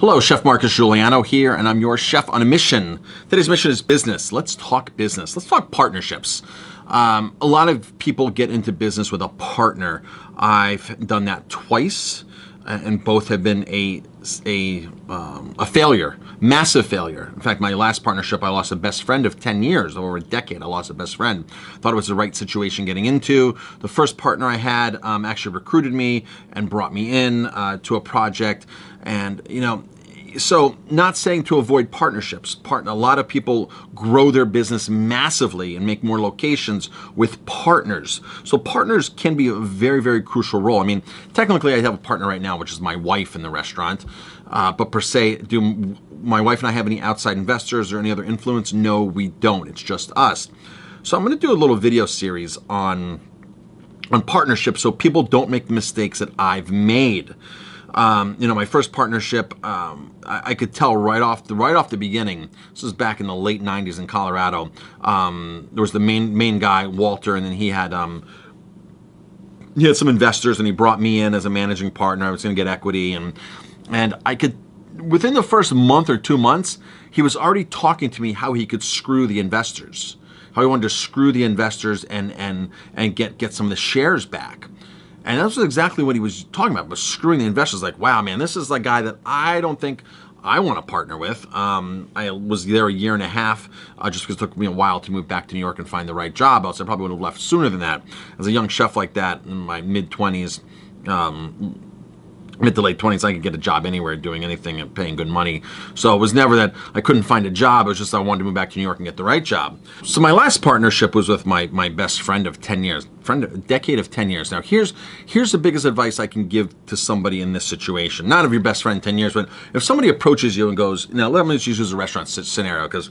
Hello, Chef Marcus Guiliano here, and I'm your chef on a mission. Today's mission is business. Let's talk business. Let's talk partnerships. A lot of people get into business with a partner. I've done that twice, and both have been a failure, massive failure. In fact, my last partnership, I lost a best friend of 10 years, over a decade. I lost a best friend. Thought it was the right situation getting into. The first partner I had actually recruited me and brought me in to a project, and so not saying to avoid partnerships. A lot of people grow their business massively and make more locations with partners. So partners can be a very, very crucial role. I mean, technically I have a partner right now, which is my wife in the restaurant. But per se, do my wife and I have any outside investors or any other influence? No, we don't. It's just us. So I'm going to do a little video series on partnerships so people don't make the mistakes that I've made. My first partnership, I could tell right off the beginning. This was back in the late '90s in Colorado. There was the main guy, Walter, and then he had some investors, and he brought me in as a managing partner. I was going to get equity, and I could, within the first month or 2 months, he was already talking to me how he could screw the investors, how he wanted to screw the investors and get some of the shares back. And that's exactly what he was talking about, was screwing the investors. Like, wow, man, this is a guy that I don't think I want to partner with. I was there a year and a half, just because it took me a while to move back to New York and find the right job. Else I probably would have left sooner than that. As a young chef like that, in my mid-20s, mid to late 20s, I could get a job anywhere doing anything and paying good money. So it was never that I couldn't find a job. It was just I wanted to move back to New York and get the right job. So my last partnership was with my best friend of 10 years, a decade of 10 years. Now here's the biggest advice I can give to somebody in this situation. Not of your best friend 10 years, but if somebody approaches you and goes, let me just use a restaurant scenario because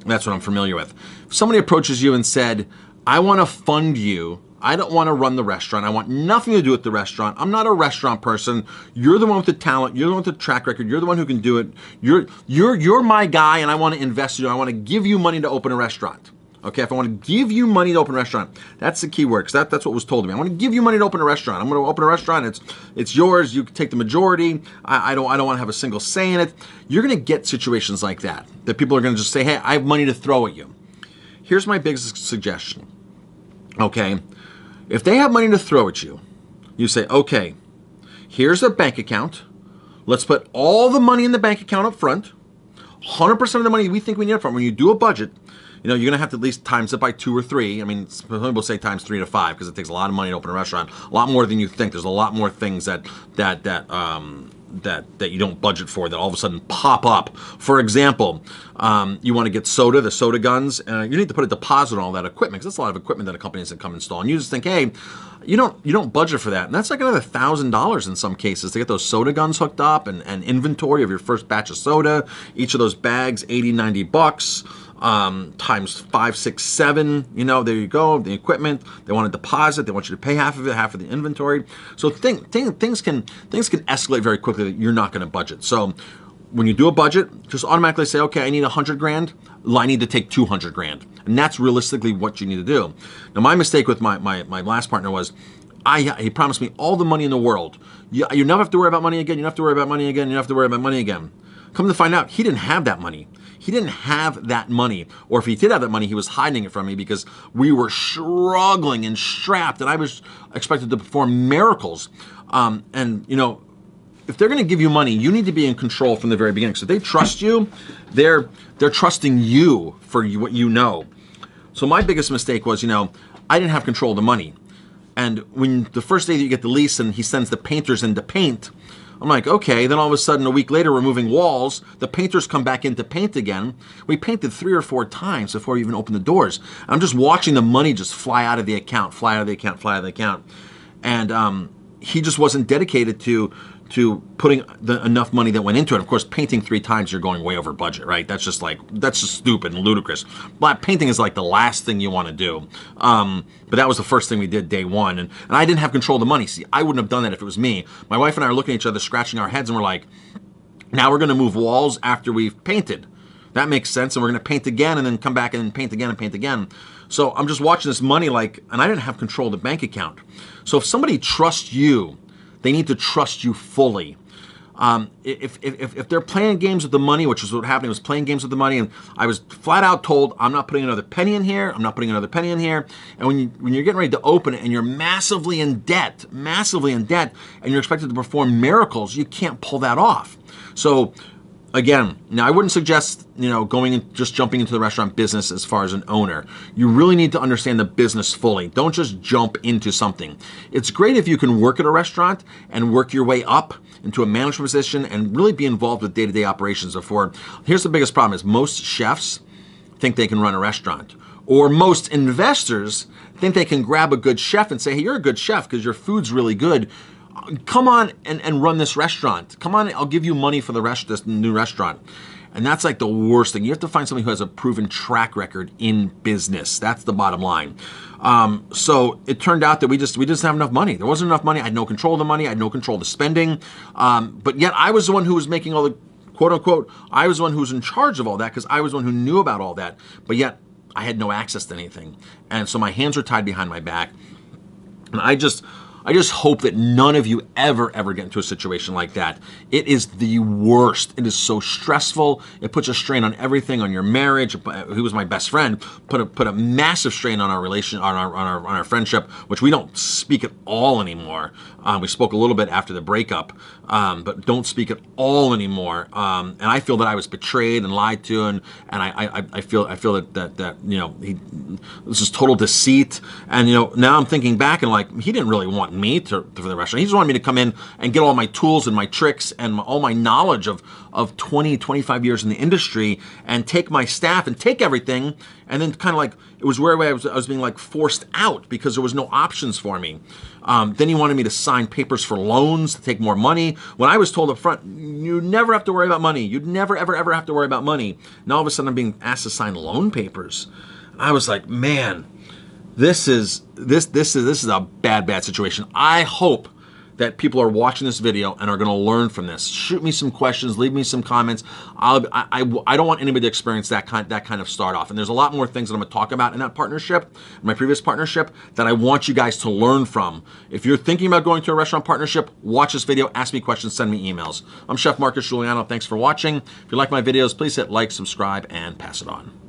that's what I'm familiar with. If somebody approaches you and said, I want to fund you, I don't want to run the restaurant. I want nothing to do with the restaurant. I'm not a restaurant person. You're the one with the talent. You're the one with the track record. You're the one who can do it. You're my guy, and I want to invest in you. I want to give you money to open a restaurant. Okay, if I want to give you money to open a restaurant, that's the key word, because that's what was told to me. I want to give you money to open a restaurant. I'm going to open a restaurant. It's yours. You can take the majority. I don't want to have a single say in it. You're going to get situations like that people are going to just say, hey, I have money to throw at you. Here's my biggest suggestion. Okay. If they have money to throw at you, you say, okay, here's a bank account. Let's put all the money in the bank account up front. 100% of the money we think we need up front. When you do a budget, you're going to have to at least times it by 2 or 3. I mean, some people say times 3 to 5 because it takes a lot of money to open a restaurant. A lot more than you think. There's a lot more things that you don't budget for that all of a sudden pop up. For example, you want to get the soda guns. You need to put a deposit on all that equipment because that's a lot of equipment that a company has to come install. And you just think, hey, you don't budget for that. And that's like another $1,000 in some cases to get those soda guns hooked up and inventory of your first batch of soda. Each of those bags, $80-$90. Times 5, 6, 7, there you go, the equipment. They want a deposit. They want you to pay half of it, half of the inventory. So things can escalate very quickly that you're not going to budget. So when you do a budget, just automatically say, okay, I need $100,000. I need to take $200,000. And that's realistically what you need to do. Now, my mistake with my last partner was, he promised me all the money in the world. You never have to worry about money again. You don't have to worry about money again. You don't have to worry about money again. Come to find out, he didn't have that money. He didn't have that money. Or if he did have that money, he was hiding it from me because we were struggling and strapped, and I was expected to perform miracles. If they're going to give you money, you need to be in control from the very beginning. So if they trust you, they're trusting you for what you know. So my biggest mistake was, I didn't have control of the money. And when the first day that you get the lease and he sends the painters in to paint, I'm like, okay, then all of a sudden a week later we're moving walls. The painters come back in to paint again. We painted 3 or 4 times before we even opened the doors. I'm just watching the money just fly out of the account, fly out of the account, fly out of the account. And he just wasn't dedicated to putting enough money that went into it. Of course, painting 3 times, you're going way over budget, right? That's just stupid and ludicrous. But painting is like the last thing you want to do. But that was the first thing we did day one. And I didn't have control of the money. See, I wouldn't have done that if it was me. My wife and I are looking at each other, scratching our heads, and we're like, now we're going to move walls after we've painted. That makes sense. And we're going to paint again and then come back and paint again and paint again. So I'm just watching this money and I didn't have control of the bank account. So if somebody trusts you, they need to trust you fully. If they're playing games with the money, which is what happened, was playing games with the money, and I was flat out told, I'm not putting another penny in here, I'm not putting another penny in here. And when you're getting ready to open it and you're massively in debt, and you're expected to perform miracles, you can't pull that off. So again, now I wouldn't suggest, going and just jumping into the restaurant business as far as an owner. You really need to understand the business fully. Don't just jump into something. It's great if you can work at a restaurant and work your way up into a management position and really be involved with day-to-day operations. Here's the biggest problem is most chefs think they can run a restaurant, or most investors think they can grab a good chef and say, hey, you're a good chef because your food's really good. Come on and run this restaurant. Come on, I'll give you money for this new restaurant. And that's like the worst thing. You have to find somebody who has a proven track record in business. That's the bottom line. So it turned out that we just didn't have enough money. There wasn't enough money. I had no control of the money. I had no control of the spending. But yet I was the one who was making all the, quote unquote, I was the one who was in charge of all that because I was the one who knew about all that. But yet I had no access to anything. And so my hands were tied behind my back. And I just hope that none of you ever get into a situation like that. It is the worst. It is so stressful. It puts a strain on everything, on your marriage. He was my best friend. Put a massive strain on our relation, on our friendship, which we don't speak at all anymore. We spoke a little bit after the breakup, but don't speak at all anymore. And I feel that I was betrayed and lied to, and I feel that this is total deceit. And now I'm thinking back and like, he didn't really want me for the restaurant. He just wanted me to come in and get all my tools and my tricks and all my knowledge of 20, 25 years in the industry, and take my staff and take everything, and then kind of like, it was where I was being like forced out because there was no options for me. Then he wanted me to sign papers for loans to take more money. When I was told up front, you never have to worry about money. You'd never, ever have to worry about money. Now all of a sudden I'm being asked to sign loan papers. I was like, man, this is a bad situation. I hope that people are watching this video and are going to learn from this. Shoot me some questions, leave me some comments. I don't want anybody to experience that kind of start off. And there's a lot more things that I'm going to talk about in that partnership, my previous partnership, that I want you guys to learn from. If you're thinking about going to a restaurant partnership, watch this video, ask me questions, send me emails. I'm Chef Marcus Guiliano. Thanks for watching. If you like my videos, please hit like, subscribe, and pass it on.